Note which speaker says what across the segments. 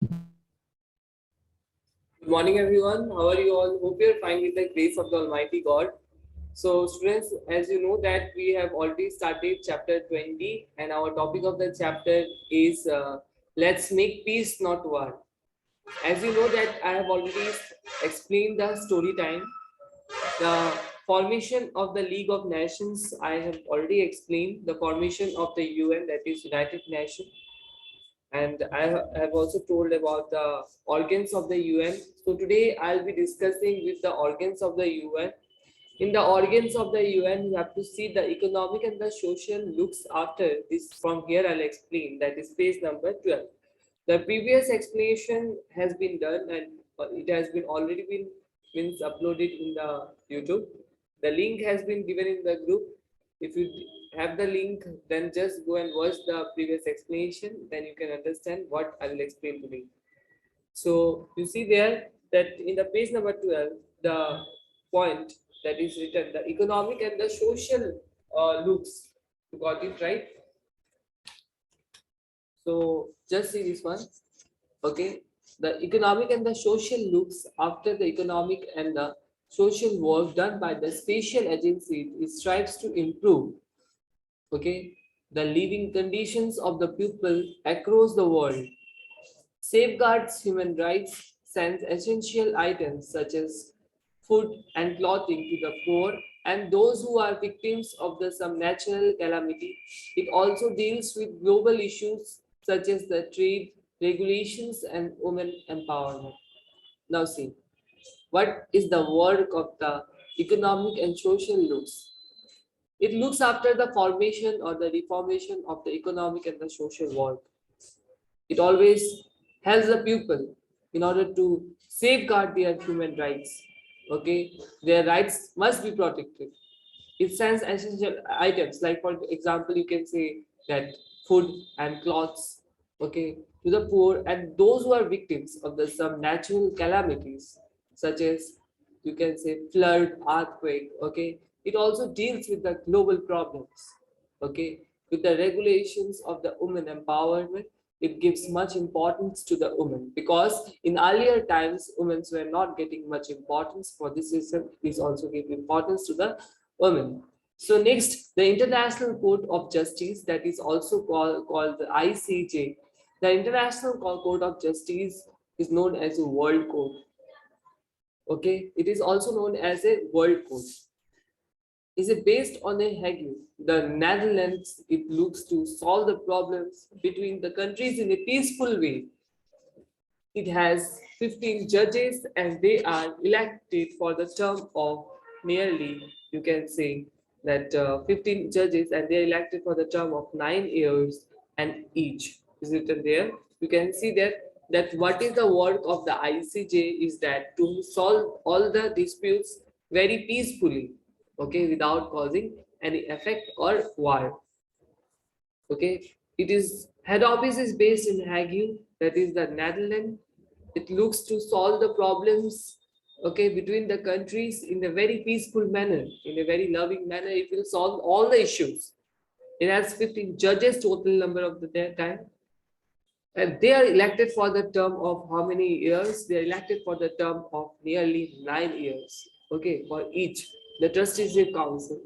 Speaker 1: Good morning, everyone. How are you all? Hope you're fine with the grace of the Almighty God. So, students, as you know that we have already started chapter 20, and our topic of the chapter is Let's Make Peace, Not War. As you know that I have already explained the story time, the formation of the League of Nations. I have already explained the formation of the UN, that is United Nations, and have also told about the organs of the UN. So today I'll be discussing with the organs of the UN. In the organs of the UN, you have to see the economic and the social looks after this. From here, I'll explain. That is page number 12. The previous explanation has been done, and it has been already been means uploaded in the YouTube. The link has been given in the group. If you have the link, then just go and watch the previous explanation. Then you can understand what I will explain today. So you see there that in the page number 12, the point that is written, the economic and the social looks. You got it right? So just see this one. Okay. The economic and the social looks after the economic and the social work done by the spatial agency, it strives to improve, okay, the living conditions of the people across the world, safeguards human rights, sends essential items such as food and clothing to the poor and those who are victims of the some natural calamity. It also deals with global issues such as the trade, regulations, and women empowerment. Now see, what is the work of the economic and social looks? It looks after the formation or the reformation of the economic and the social world. It always helps the people in order to safeguard their human rights. Okay, their rights must be protected. It sends essential items, like for example, you can say that food and clothes, okay, to the poor and those who are victims of the some natural calamities, such as you can say flood, earthquake. Okay, it also deals with the global problems. Okay, with the regulations of the women empowerment, it gives much importance to the women because in earlier times women were not getting much importance. For this reason it also give importance to the women. So next, the International Court of Justice, that is also called the ICJ. The International Court of Justice is known as a World Court. Okay, it is also known as a World Court. Is it based on a Hague? The Netherlands, it looks to solve the problems between the countries in a peaceful way. It has 15 judges and they are elected for the term of nearly, you can say that 15 judges and they are elected for the term of 9 years and each is written there. You can see that what is the work of the ICJ is that to solve all the disputes very peacefully, okay, without causing any effect or war. Okay, it is head office is based in Hague, that is the Netherlands. It looks to solve the problems, okay, between the countries in a very peaceful manner, in a very loving manner. It will solve all the issues. It has 15 judges total number of the time, and they are elected for the term of how many years? They are elected for the term of nearly 9 years. Okay, for each. The trusteeship council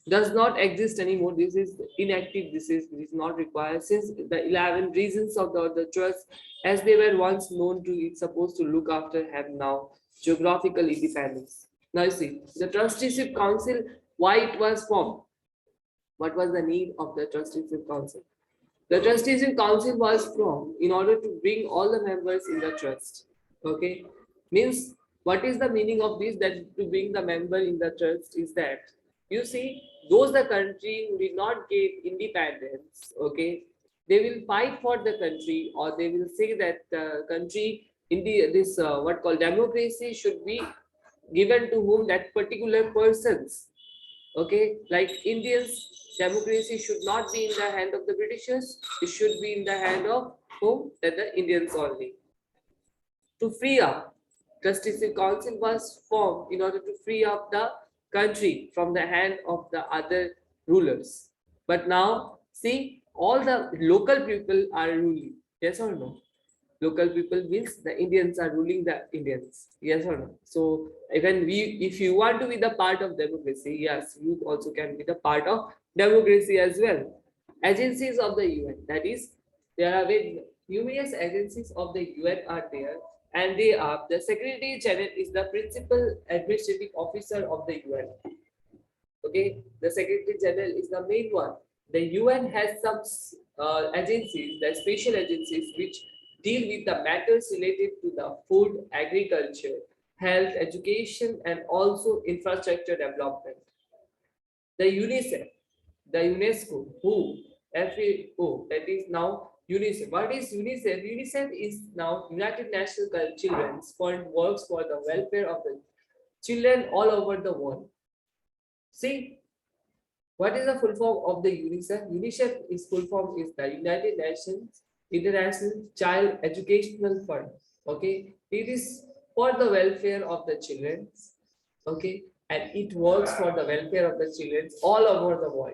Speaker 1: does not exist anymore. This is inactive. This is not required since the 11 reasons of the trust, as they were once known to, it's supposed to look after, have now geographical independence. Now you see the trusteeship council, why it was formed. What was the need of the trusteeship council? The trusteeship council was formed in order to bring all the members in the trust. Okay, means what is the meaning of this? That to bring the member in the trust is that you see those the country who did not get independence. Okay, they will fight for the country, or they will say that the country in this what called democracy should be given to whom that particular persons. Okay, like Indians, democracy should not be in the hand of the Britishers, it should be in the hand of whom? That the Indians only. To free up, Trusteeship Council was formed in order to free up the country from the hand of the other rulers. But now, see, all the local people are ruling. Yes or no? Local people means the Indians are ruling the Indians. Yes or no? So even if you want to be the part of democracy, yes, you also can be the part of democracy as well. Agencies of the UN, that is, there are numerous agencies of the UN are there, and they are the Secretary General is the principal administrative officer of the UN. Okay, the Secretary General is the main one. The UN has some agencies, the special agencies, which deal with the matters related to the food, agriculture, health, education, and also infrastructure development. The UNICEF, the UNESCO, who, FAO, that is now UNICEF. What is UNICEF? UNICEF is now United Nations Children's Fund, works for the welfare of the children all over the world. See, what is the full form of the UNICEF? UNICEF is full form is the United Nations International Child Educational Fund. Okay, it is for the welfare of the children. Okay, and it works for the welfare of the children all over the world.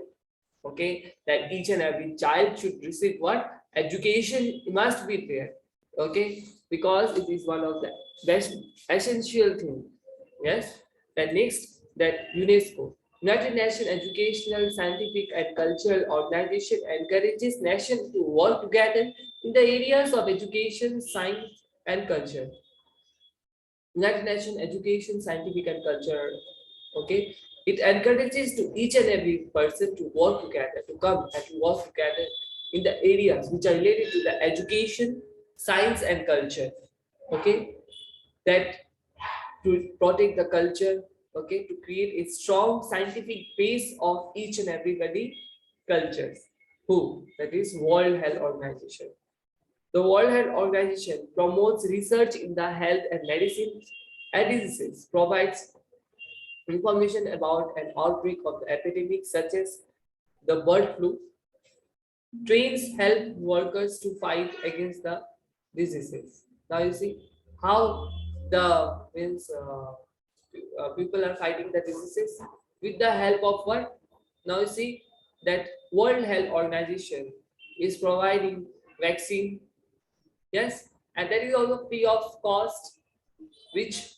Speaker 1: Okay, that each and every child should receive what education must be there. Okay, because it is one of the best essential thing. Yes, that next, that UNESCO, United Nations Educational, Scientific and Cultural Organization, encourages nations to work together in the areas of education, science and culture. United Nations Education, Scientific and Culture. Okay, it encourages to each and every person to work together, to come and to work together in the areas which are related to the education, science and culture. Okay, that to protect the culture, okay, to create a strong scientific base of each and everybody cultures. Who? That is World Health Organization. The World Health Organization promotes research in the health and medicine and diseases, provides information about an outbreak of the epidemic such as the bird flu, trains health workers to fight against the diseases. Now you see how the means people are fighting the diseases with the help of what? Now you see that World Health Organization is providing vaccine, yes, and that is also free of cost, which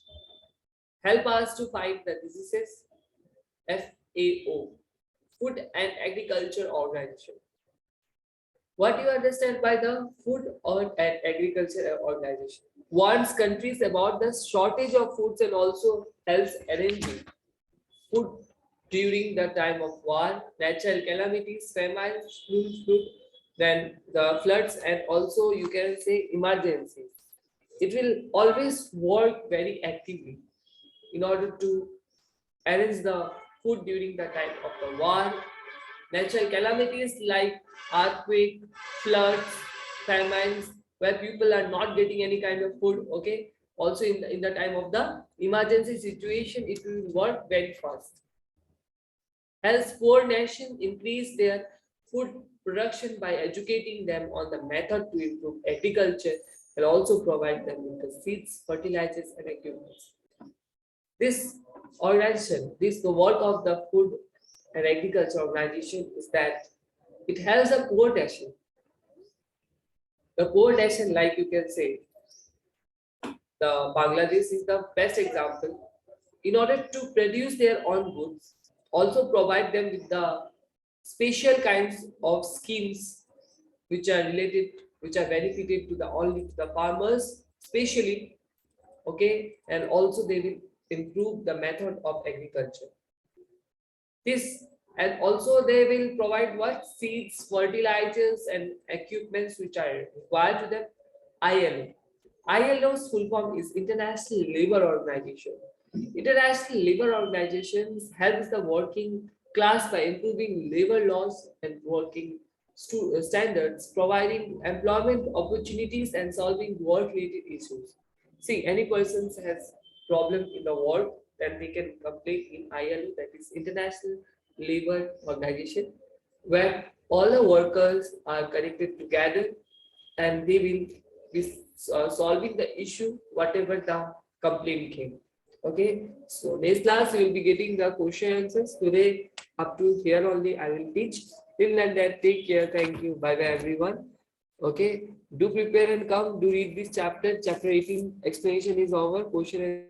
Speaker 1: help us to fight the diseases. FAO, Food and Agriculture Organization. What do you understand by the Food and Agriculture Organization? Warns countries about the shortage of foods and also helps arranging food during the time of war, natural calamities, famines, then the floods, and also you can say emergencies. It will always work very actively in order to arrange the food during the time of the war, natural calamities like earthquake, floods, famines, where people are not getting any kind of food. Okay, also in the time of the emergency situation, it will work very fast. Helps poor nations increase their food production by educating them on the method to improve agriculture and also provide them with the seeds, fertilizers, and equipment. This organization, this the work of the Food and Agriculture Organization is that it helps the poor nation. The poor nation, like you can say, the Bangladesh is the best example. In order to produce their own goods, also provide them with the special kinds of schemes which are related, which are benefited to the only to the farmers, especially, okay, and also they will improve the method of agriculture. This, and also they will provide what seeds, fertilizers, and equipments which are required to them. ILO. ILO's full form is International Labour Organization. International Labour Organizations helps the working class by improving labor laws and working standards, providing employment opportunities and solving work-related issues. See, any person has problem in the work, then they can complain in ILO, that is International Labour Organization, where all the workers are connected together and they will be solving the issue whatever the complaint came. Okay, so next class we will be getting the question answers. Today up to here only I will teach. Till then, take care. Thank you. Bye bye everyone. Okay, do prepare and come. Do read this chapter. Chapter 18 explanation is over. Question